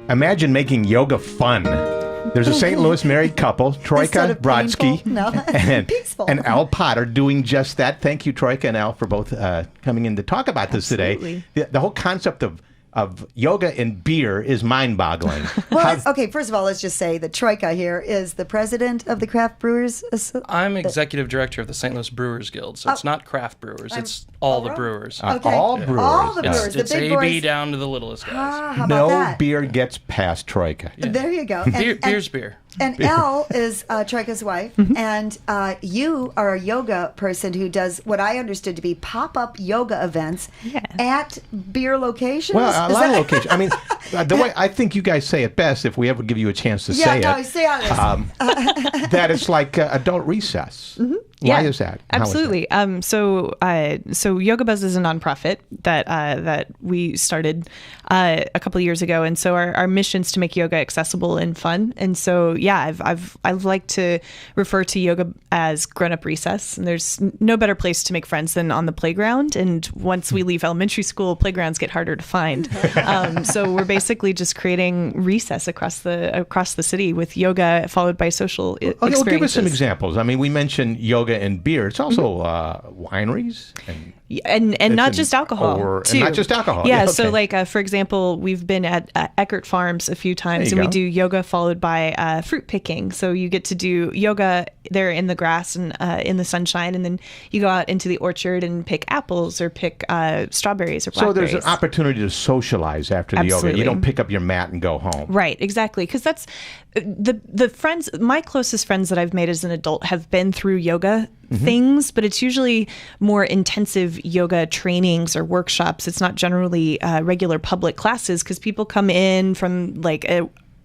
Imagine making yoga fun. There's a St. Louis married couple, Troika, Brodsky, and Elle Potter doing just that. Thank you, Troika and Elle, for both coming in to talk about this today. The whole concept of yoga and beer is mind-boggling. Well, okay, first of all, let's just say that Troika here is the president of the Craft Brewers. I'm executive director of the St. Louis Brewers Guild, so it's not craft brewers, it's all the brewers. Okay. All brewers. All the brewers. It's the big AB boys. down to the littlest guys. How about No that? beer gets past Troika. Yeah. There you go. Beer's beer. And Elle is Troika's wife, and you are a yoga person who does what I understood to be pop-up yoga events at beer locations. Well, a lot of locations. I mean, the way I think you guys say it best, if we ever give you a chance to say it, say on this. that it's like adult recess. Why is that? Absolutely. So Yoga Buzz is a nonprofit that we started a couple of years ago, and so our mission is to make yoga accessible and fun. And so I've liked to refer to yoga as grown-up recess. And there's no better place to make friends than on the playground. And once we leave elementary school, playgrounds get harder to find. So we're basically just creating recess across the city with yoga followed by social experiences. Give us some examples. I mean, we mentioned yoga and beer. It's also wineries and not just alcohol too. And not just alcohol. Yeah. So like for example, we've been at Eckert Farms a few times, and we do yoga followed by fruit picking. So you get to do yoga there in the grass and in the sunshine, and then you go out into the orchard and pick apples or pick strawberries or blackberries. So there's an opportunity to socialize after the yoga. You don't pick up your mat and go home. Right. Exactly. Because that's the friends. My closest friends that I've made as an adult have been through yoga things, but it's usually more intensive yoga trainings or workshops. It's not generally regular public classes, because people come in from like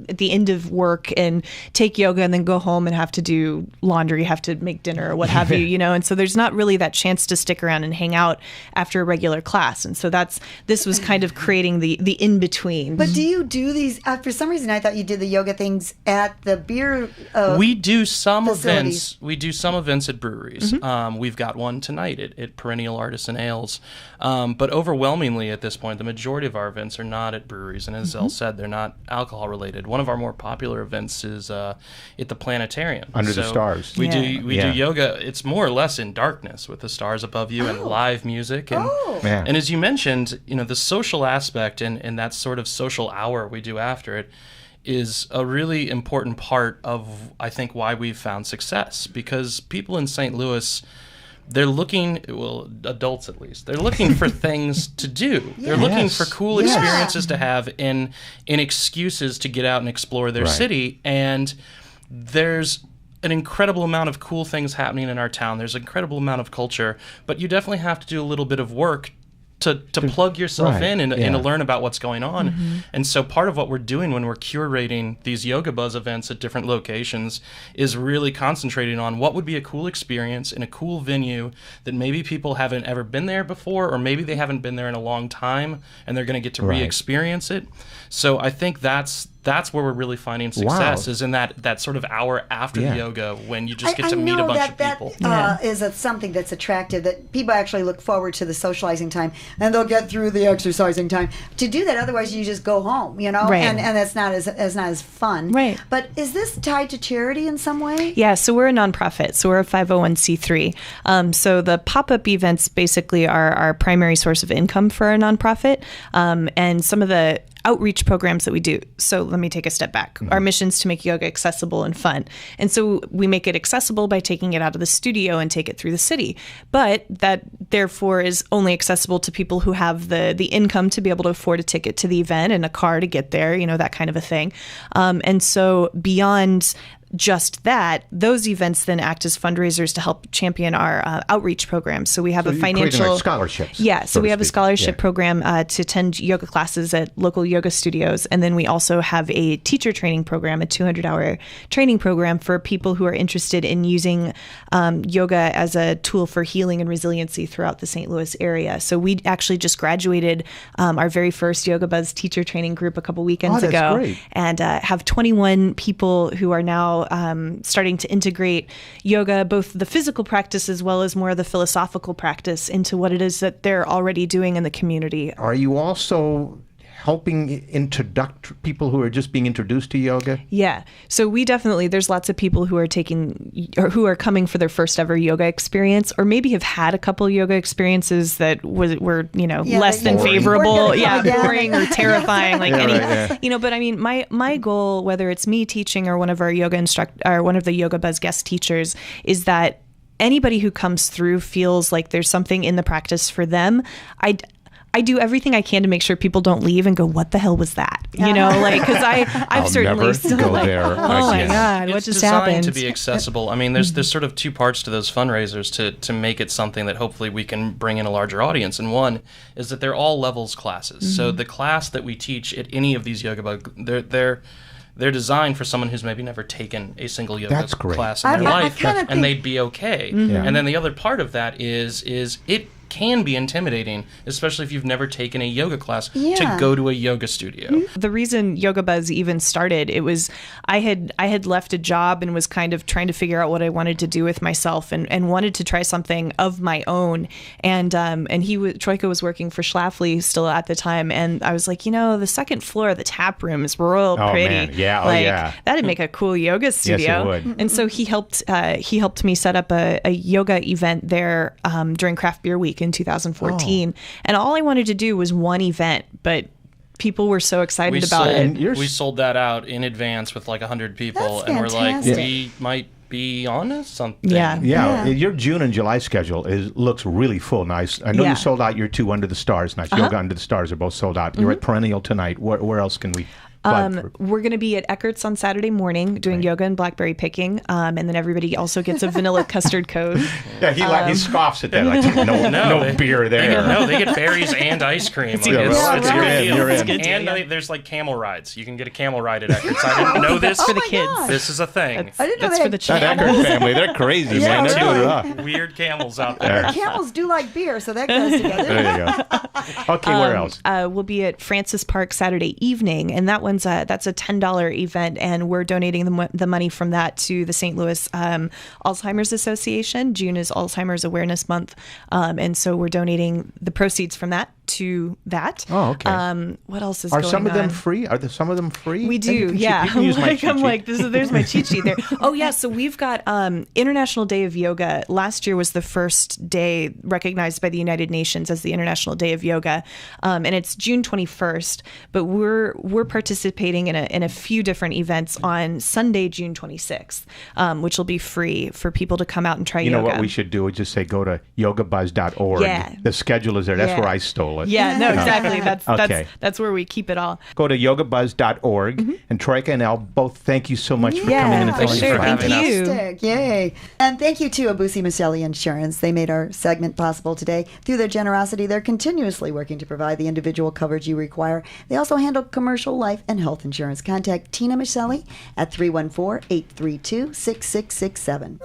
at the end of work and take yoga and then go home and have to do laundry, have to make dinner or what have you, and so there's not really that chance to stick around and hang out after a regular class. And so this was kind of creating the in-between. But do you do these, for some reason I thought you did the yoga things at the beer we do some facilities. events. We do some events at breweries. We've got one tonight at Perennial Artisan Ales. But overwhelmingly at this point, the majority of our events are not at breweries. And as Elle said, they're not alcohol related. One of our more popular events is at the planetarium. Under the stars. We do yoga. It's more or less in darkness with the stars above you and live music. And, and as you mentioned, the social aspect and that sort of social hour we do after it is a really important part of, I think, why we've found success. Because people in St. Louis, they're looking, well, adults at least, they're looking for things to do. They're looking for cool experiences to have and excuses to get out and explore their city. And there's an incredible amount of cool things happening in our town. There's an incredible amount of culture, but you definitely have to do a little bit of work to plug yourself in and to learn about what's going on. And so part of what we're doing when we're curating these Yoga Buzz events at different locations is really concentrating on what would be a cool experience in a cool venue that maybe people haven't ever been there before, or maybe they haven't been there in a long time and they're going to get to re-experience it. So I think that's where we're really finding success, is in that sort of hour after the yoga, when you just get to meet a bunch of people. That is something that's attractive, that people actually look forward to the socializing time, and they'll get through the exercising time. To do that, otherwise you just go home, and that's not as fun. Right. But is this tied to charity in some way? Yeah, so we're a nonprofit, so we're a 501c3. So the pop-up events basically are our primary source of income for our nonprofit, and some of the outreach programs that we do. So let me take a step back. Our mission is to make yoga accessible and fun. And so we make it accessible by taking it out of the studio and take it through the city. But that therefore is only accessible to people who have the income to be able to afford a ticket to the event and a car to get there, that kind of a thing. And so beyond just that, those events then act as fundraisers to help champion our outreach programs. So we have a financial scholarships. Yeah, so we have a scholarship program to attend yoga classes at local yoga studios, and then we also have a teacher training program, a 200-hour training program for people who are interested in using yoga as a tool for healing and resiliency throughout the St. Louis area. So we actually just graduated our very first Yoga Buzz teacher training group a couple weekends ago, great. And have 21 people who are now starting to integrate yoga, both the physical practice as well as more of the philosophical practice, into what it is that they're already doing in the community. Are you also helping introduct people who are just being introduced to yoga? Yeah. So we definitely, there's lots of people who are who are coming for their first ever yoga experience, or maybe have had a couple yoga experiences that were less than favorable. Boring or terrifying, but I mean, my goal, whether it's me teaching or one of our one of the Yoga Buzz guest teachers, is that anybody who comes through feels like there's something in the practice for them. I do everything I can to make sure people don't leave and go, what the hell was that? Because I've certainly still go there. Oh my God, what just happened? It's designed to be accessible. I mean, there's sort of two parts to those fundraisers to make it something that hopefully we can bring in a larger audience. And one is that they're all levels classes. Mm-hmm. So the class that we teach at any of these yoga bug, they're designed for someone who's maybe never taken a single yoga class in their life, and they'd be okay. Mm-hmm. And then the other part of that is it can be intimidating, especially if you've never taken a yoga class, to go to a yoga studio. The reason Yoga Buzz even started, it was I had left a job and was kind of trying to figure out what I wanted to do with myself, and wanted to try something of my own. And Troika was working for Schlafly still at the time, and I was like, the second floor of the tap room is real pretty. Man. Yeah, that'd make a cool yoga studio. Yes, it would. And so he helped me set up a yoga event there during Craft Beer Week in 2014, and all I wanted to do was one event, but people were so excited about it. We sold that out in advance with like 100 people. That's and we're like, fantastic. we might be on something. Yeah. Your June and July schedule looks really full. Nice. I know you sold out your 2 Under the Stars. Nice. Yoga Under the Stars are both sold out. You're at Perennial tonight. Where else can we? We're going to be at Eckert's on Saturday morning doing yoga and blackberry picking, and then everybody also gets a vanilla custard cone. Yeah, he scoffs at that. Like, no beer there. They get berries and ice cream. It's you're in. And there's like camel rides. You can get a camel ride at Eckert's. I didn't know this. For the kids. Gosh. This is a thing. I didn't know That's for the That camels. Eckert family, they're crazy, man. They're doing it up. Weird camels out there. Camels do like beer, so that goes together. There you go. Okay, where else? We'll be at Francis Park Saturday evening, and that's a $10 event, and we're donating the money from that to the St. Louis Alzheimer's Association. June is Alzheimer's Awareness Month, and so we're donating the proceeds from that to that. Oh, okay. What else is going on? Are some of them free? Are some of them free? We do, yeah. You can use my cheat sheet. There's my cheat sheet there. Oh, yeah, so we've got International Day of Yoga. Last year was the first day recognized by the United Nations as the International Day of Yoga, and it's June 21st, but we're participating in a few different events on Sunday, June 26th, which will be free for people to come out and try yoga. You know what we should do? Just say go to yogabuzz.org. Yeah. The schedule is there. That's where I stole it. Yeah, no, exactly. That's where we keep it all. Go to yogabuzz.org. And Troika and Elle, both thank you so much for coming in and telling us sure. about Thank you. Fantastic. Yay. And thank you to Abusi Micheli Insurance. They made our segment possible today. Through their generosity, they're continuously working to provide the individual coverage you require. They also handle commercial life and health insurance. Contact Tina Micheli at 314-832-6667.